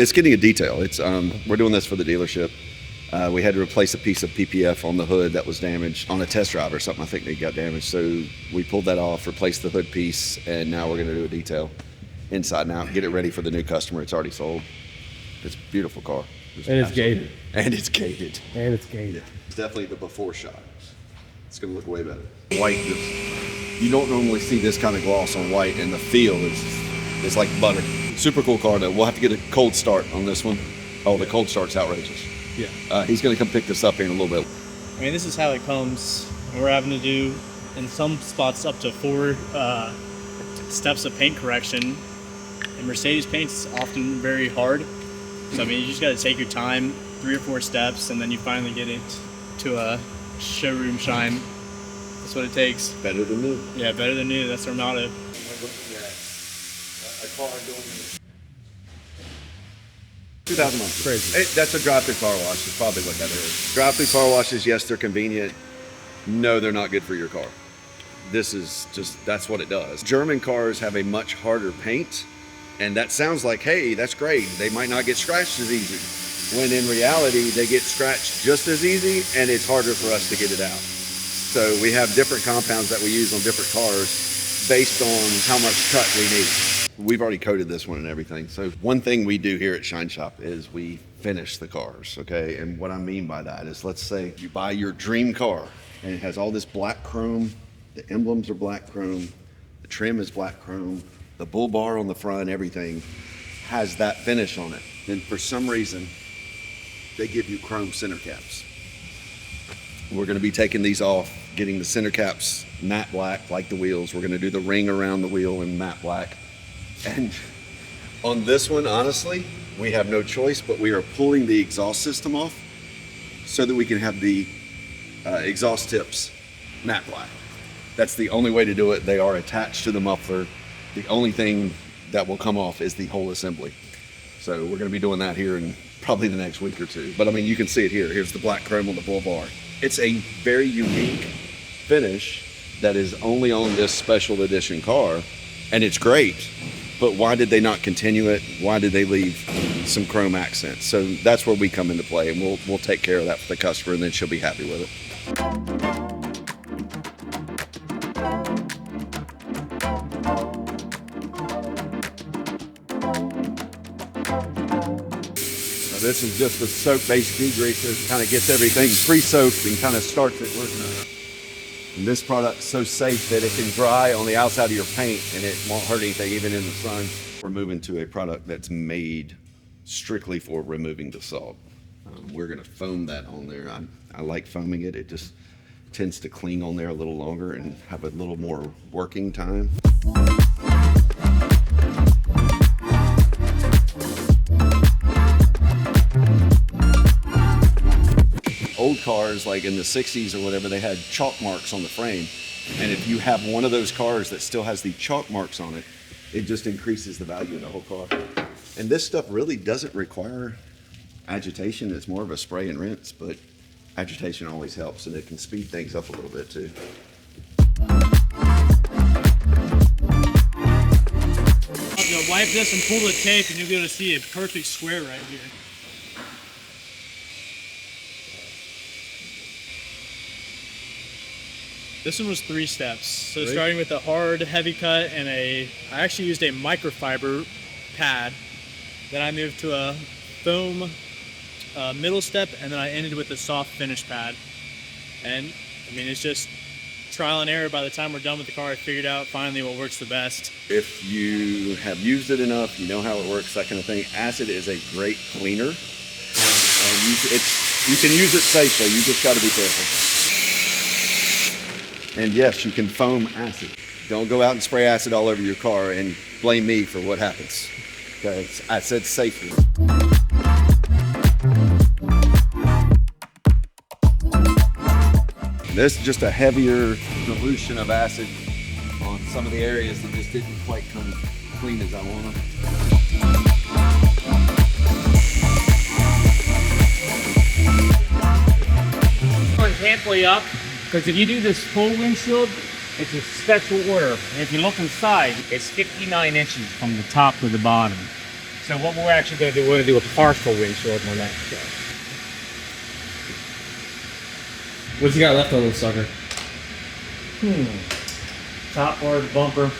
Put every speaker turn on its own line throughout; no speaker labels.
it's getting a detail. It's we're doing this for the dealership. We had to replace a piece of PPF on the hood that was damaged on a test drive or something. I think they got damaged. So we pulled that off, replaced the hood piece, and now we're going to do a detail inside and out, get it ready for the new customer. It's already sold. It's a beautiful car.
And it's gated.
And it's gated.
And it's gated.
Yeah. It's definitely the before shot. It's going to look way better. White, you don't normally see this kind of gloss on white, and the feel is like butter. Super cool car though. We'll have to get a cold start on this one. Oh, the cold start's outrageous.
Yeah.
He's going to come pick this up here in a little bit.
I mean, this is how it comes. We're having to do, in some spots, up to 4 steps of paint correction. And Mercedes paint's often very hard. So, I mean, you just got to take your time, 3 or 4 steps, and then you finally get it to a showroom shine. That's what it takes.
Better than new.
Yeah, better than new. That's our motto.
A car doing 2,000 miles.
Crazy.
That's a drive-through car wash. Is probably what that is. Drive-through car washes, yes, they're convenient. No, they're not good for your car. This is just, that's what it does. German cars have a much harder paint, and that sounds like, hey, that's great. They might not get scratched as easy. When in reality, they get scratched just as easy, and it's harder for us to get it out. So we have different compounds that we use on different cars based on how much cut we need. We've already coated this one and everything. So one thing we do here at Shine Shop is we finish the cars, okay? And what I mean by that is, let's say you buy your dream car and it has all this black chrome, the emblems are black chrome, the trim is black chrome, the bull bar on the front, everything has that finish on it. Then for some reason, they give you chrome center caps. We're gonna be taking these off, getting the center caps matte black like the wheels. We're gonna do the ring around the wheel in matte black. And on this one, honestly, we have no choice, but we are pulling the exhaust system off so that we can have the exhaust tips matte black. That's the only way to do it. They are attached to the muffler. The only thing that will come off is the whole assembly. So we're gonna be doing that here in probably the next week or 2. But I mean, you can see it here. Here's the black chrome on the bull bar. It's a very unique finish that is only on this special edition car, and it's great. But why did they not continue it? Why did they leave some chrome accents? So that's where we come into play, and we'll take care of that for the customer, and then she'll be happy with it. Now this is just a soap-based degreaser. It kind of gets everything pre-soaked and kind of starts it working. And this product's so safe that it can dry on the outside of your paint and it won't hurt anything, even in the sun. We're moving to a product that's made strictly for removing the salt. We're gonna foam that on there. I like foaming it. It just tends to cling on there a little longer and have a little more working time. Old cars, like in the 60s or whatever, they had chalk marks on the frame. And if you have one of those cars that still has the chalk marks on it, it just increases the value of the whole car. And this stuff really doesn't require agitation. It's more of a spray and rinse, but agitation always helps, and it can speed things up a little bit too.
You'll wipe this and pull the tape and you'll be able to see a perfect square right here. This one was 3 steps. So starting with a hard, heavy cut and I actually used a microfiber pad. Then I moved to a foam middle step, and then I ended with a soft finish pad. And I mean, it's just trial and error. By the time we're done with the car, I figured out finally what works the best.
If you have used it enough, you know how it works, that kind of thing. Acid is a great cleaner. And you can use it safely, you just gotta be careful. And yes, you can foam acid. Don't go out and spray acid all over your car and blame me for what happens. Because I said safely. This is just a heavier dilution of acid on some of the areas that just didn't quite come clean as I want them.
Halfway up, because if you do this full windshield, it's a special order. And if you look inside, it's 59 inches from the top to the bottom. So what we're actually going to do, we're going to do a partial windshield on that. So.
What's he got left on this sucker?
Top part of the bumper,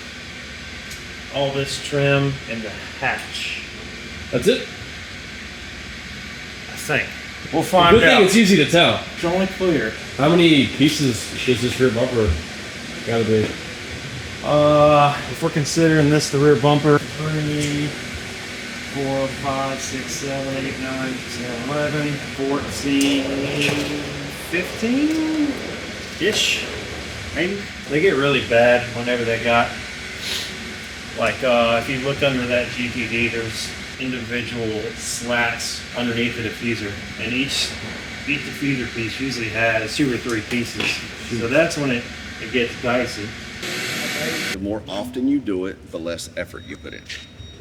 all this trim, and the hatch.
That's it?
I think. We'll find
Good thing
out.
it's easy to tell.
It's only clear.
How many pieces is this rear bumper gotta be?
If we're considering this the rear bumper, 3, 4, 5, 6, 7, 8, 9, 10, 11, 14, 15-ish, maybe. They get really bad whenever they got, like, if you look under that GTD, there's individual slats underneath the diffuser, and each diffuser piece usually has 2 or 3 pieces. So that's when it gets dicey.
The more often you do it, the less effort you put in.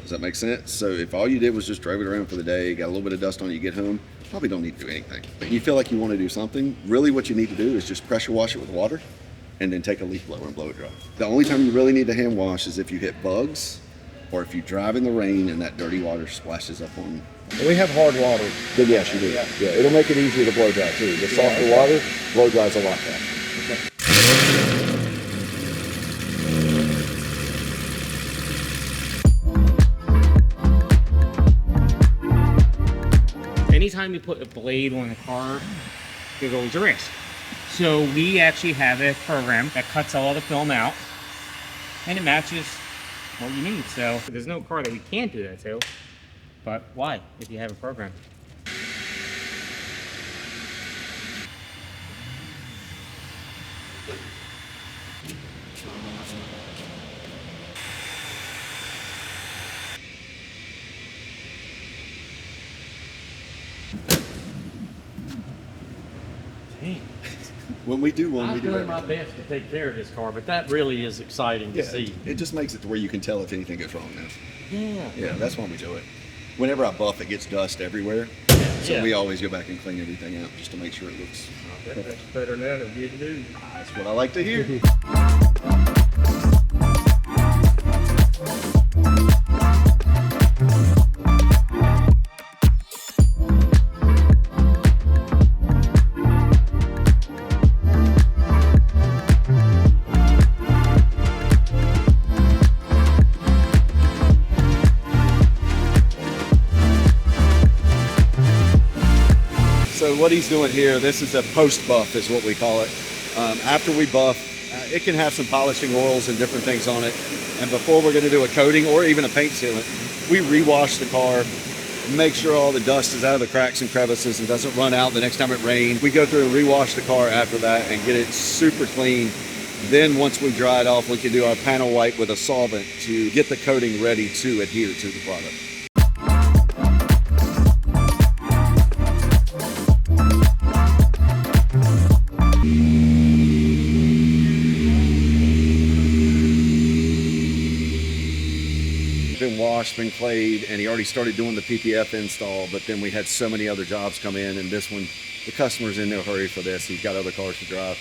Does that make sense? So if all you did was just drove it around for the day, got a little bit of dust on it, you get home, probably don't need to do anything. But you feel like you want to do something, really what you need to do is just pressure wash it with water and then take a leaf blower and blow it dry. The only time you really need to hand wash is if you hit bugs or if you drive in the rain and that dirty water splashes up on you.
We have hard water.
Then yes, you do. Yeah, it'll make it easier to blow dry too. The softer water, blow dries a lot faster.
Anytime you put a blade on a car, there's always a risk. So we actually have a program that cuts all the film out, and it matches what you need. So there's no car that we can't do that to, but why if you have a program?
When we do one, we
I'm
do
doing my
everything.
best to take care of this car, but that really is exciting to
Yeah,
see.
it just makes it to where you can tell if anything goes wrong now.
Yeah.
Yeah, that's why we do it. Whenever I buff, it gets dust everywhere. So
Yeah.
we always go back and clean everything out just to make sure it looks.
That's better than that. Good news.
That's what I like to hear. So what he's doing here, this is a post buff is what we call it. After we buff, it can have some polishing oils and different things on it. And before we're gonna do a coating or even a paint sealant, we rewash the car, make sure all the dust is out of the cracks and crevices and doesn't run out the next time it rains. We go through and rewash the car after that and get it super clean. Then once we dry it off, we can do our panel wipe with a solvent to get the coating ready to adhere to the product. Been washed, been clayed, and he already started doing the PPF install, but then we had so many other jobs come in, and this one, the customer's in no hurry for this. He's got other cars to drive.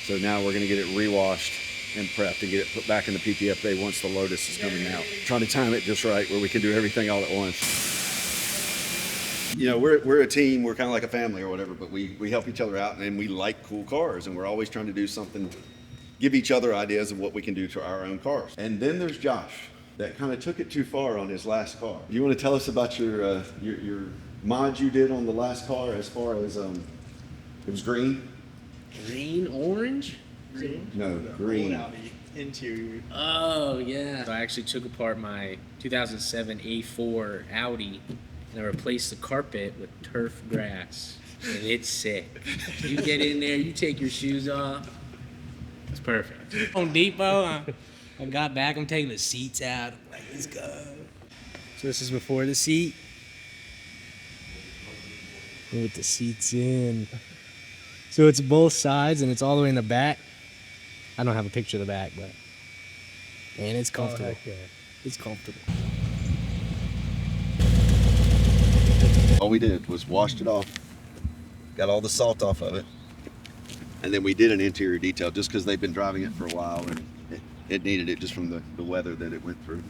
So now we're gonna get it rewashed and prepped and get it put back in the PPF bay once the Lotus is coming out. Trying to time it just right where we can do everything all at once. You know, we're a team, we're kind of like a family or whatever, but we help each other out, and we like cool cars, and we're always trying to do something, give each other ideas of what we can do to our own cars. And then there's Josh, that kind of took it too far on his last car. You want to tell us about your mod you did on the last car as far as, it was green?
Green, orange?
No, green.
Interior.
Oh, yeah. So I actually took apart my 2007 A4 Audi and I replaced the carpet with turf grass. And it's sick. You get in there, you take your shoes off. It's perfect. Home Depot, I got back, I'm taking the seats out. I'm like, let's go. So this is before the seat. With the seats in. So it's both sides and it's all the way in the back. I don't have a picture of the back, but man, it's comfortable. It's comfortable.
All we did was washed it off, got all the salt off of it, and then we did an interior detail just because they've been driving it for a while and it needed it just from the weather that it went through.